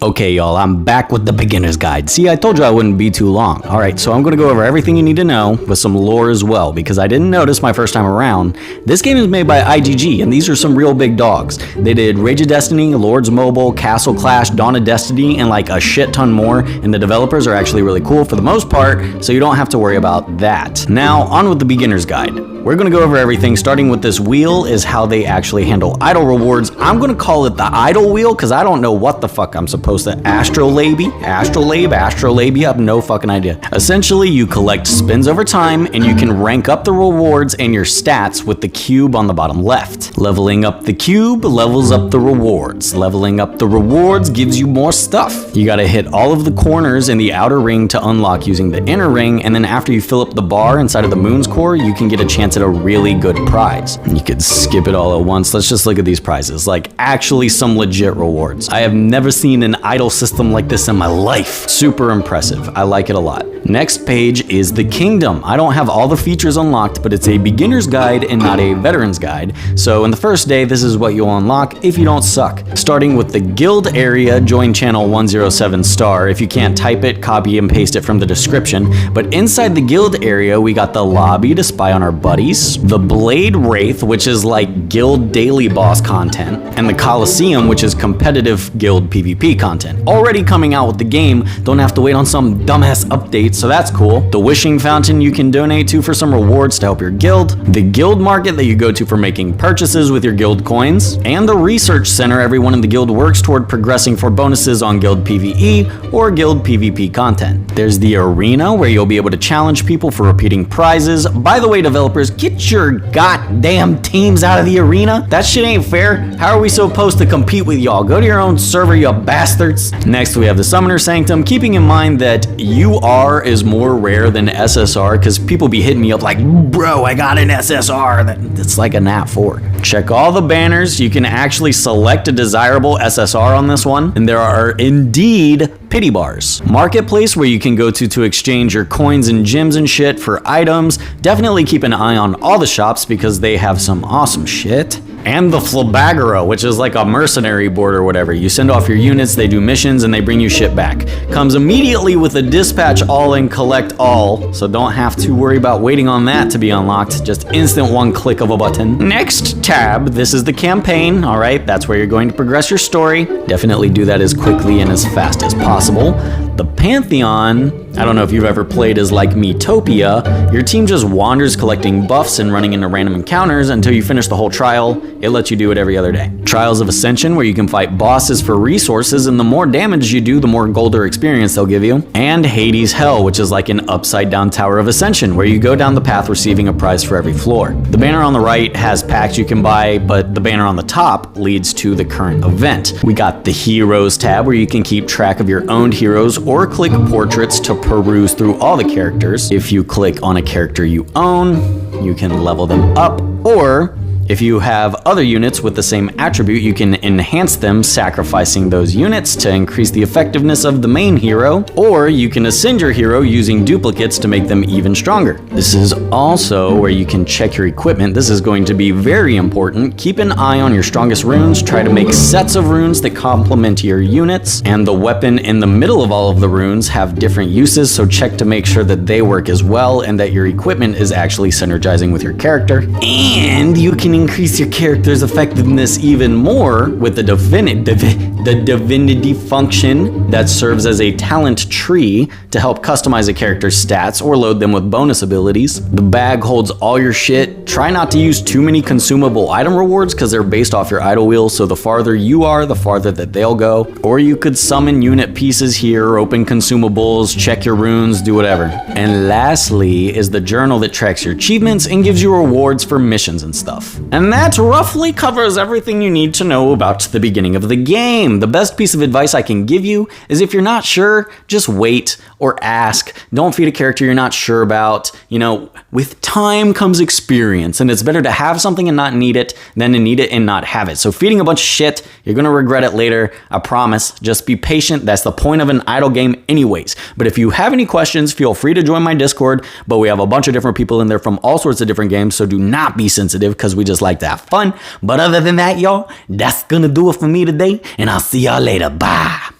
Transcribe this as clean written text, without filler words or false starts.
Okay, y'all, I'm back with the beginner's guide. See, I told you I wouldn't be too long. All right, so I'm going to go over everything you need to know with some lore as well, because I didn't notice my first time around. This game is made by IGG, and these are some real big dogs. They did Rage of Destiny, Lords Mobile, Castle Clash, Dawn of Destiny, and like a shit ton more, and the developers are actually really cool for the most part, so you don't have to worry about that. Now, on with the beginner's guide. We're going to go over everything, starting with this wheel is how they actually handle idol rewards. I'm going to call it the idol wheel, because I don't know what the fuck I'm supposed to astrolabe, I have no fucking idea. Essentially, you collect spins over time and you can rank up the rewards and your stats with the cube on the bottom left. Leveling up the cube levels up the rewards. Leveling up the rewards gives you more stuff. You gotta hit all of the corners in the outer ring to unlock using the inner ring, and then after you fill up the bar inside of the moon's core, you can get a chance at a really good prize. You could skip it all at once. Let's just look at these prizes, like actually some legit rewards. I have never seen an idol system like this in my life. Super impressive. I like it a lot. Next page is the kingdom. I don't have all the features unlocked, but it's a beginner's guide and not a veteran's guide. So in the first day, this is what you'll unlock if you don't suck. Starting with the guild area, join channel 107 star. If you can't type it, copy and paste it from the description. But inside the guild area, we got the lobby to spy on our buddies, the Blade Wraith, which is like guild daily boss content, and the Coliseum, which is competitive guild PvP content. Already coming out with the game, don't have to wait on some dumbass update, so that's cool. The wishing fountain you can donate to for some rewards to help your guild, the guild market that you go to for making purchases with your guild coins, and the research center everyone in the guild works toward progressing for bonuses on guild PvE or guild PvP content. There's the arena where you'll be able to challenge people for repeating prizes. By the way, developers, get your goddamn teams out of the arena. That shit ain't fair. How are we supposed to compete with y'all? Go to your own server, you bastards. Next, we have the Summoner Sanctum, keeping in mind that UR is more rare than SSR, because people be hitting me up like, bro, I got an SSR. That's like a Nat 4. Check all the banners. You can actually select a desirable SSR on this one, and there are indeed pity bars. Marketplace where you can go to exchange your coins and gems and shit for items. Definitely keep an eye on all the shops because they have some awesome shit. And the Flabagora, which is like a mercenary board or whatever. You send off your units, they do missions, and they bring you shit back. Comes immediately with a dispatch all and collect all, so don't have to worry about waiting on that to be unlocked. Just instant one click of a button. Next tab, this is the campaign, all right? That's where you're going to progress your story. Definitely do that as quickly and as fast as possible. The Pantheon, I don't know if you've ever played as like Metopia. Your team just wanders collecting buffs and running into random encounters until you finish the whole trial. It lets you do it every other day. Trials of Ascension, where you can fight bosses for resources, and the more damage you do, the more gold or experience they'll give you. And Hades Hell, which is like an upside down Tower of Ascension, where you go down the path receiving a prize for every floor. The banner on the right has packs you can buy, but the banner on the top leads to the current event. We got the Heroes tab, where you can keep track of your owned heroes or click portraits to peruse through all the characters. If you click on a character you own, you can level them up, or if you have other units with the same attribute, you can enhance them, sacrificing those units to increase the effectiveness of the main hero, or you can ascend your hero using duplicates to make them even stronger. This is also where you can check your equipment. This is going to be very important. Keep an eye on your strongest runes. Try to make sets of runes that complement your units, and the weapon in the middle of all of the runes have different uses, so check to make sure that they work as well and that your equipment is actually synergizing with your character. And you can increase your character's effectiveness even more with the divinity function that serves as a talent tree to help customize a character's stats or load them with bonus abilities. The bag holds all your shit. Try not to use too many consumable item rewards because they're based off your idol wheel, so the farther you are, the farther that they'll go. Or you could summon unit pieces here, open consumables, check your runes, do whatever. And lastly is the journal that tracks your achievements and gives you rewards for missions and stuff. And that roughly covers everything you need to know about the beginning of the game. The best piece of advice I can give you is if you're not sure, just wait or ask. Don't feed a character you're not sure about. You know, with time comes experience, and it's better to have something and not need it than to need it and not have it. So feeding a bunch of shit, you're gonna regret it later, I promise. Just be patient. That's the point of an idle game anyways. But if you have any questions, feel free to join my Discord, but we have a bunch of different people in there from all sorts of different games, so do not be sensitive because we just like to have fun. But other than that, y'all, that's gonna do it for me today, and I'll see y'all later. Bye.